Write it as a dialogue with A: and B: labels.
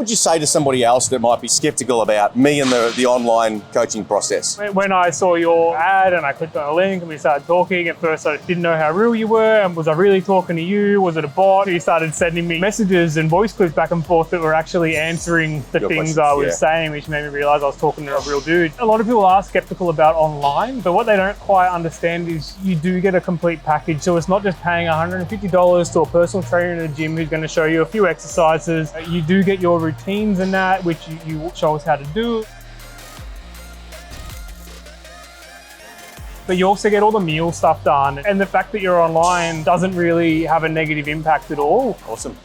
A: would you say to somebody else that might be skeptical about me and the online coaching process?
B: When I saw your ad and I clicked on a link and we started talking, at first I didn't know how real you were. And was I really talking to you? Was it a bot? You started sending me messages and voice clips back and forth that were actually answering the things I was saying, which made me realize I was talking to a real dude. A lot of people are skeptical about online, but what they don't quite understand is you do get a complete package. So it's not just paying $150 to a personal trainer in a gym who's going to show you a few exercises. You do get your routines and that, which you show us how to do. But you also get all the meal stuff done. And the fact that you're online doesn't really have a negative impact at all.
A: Awesome.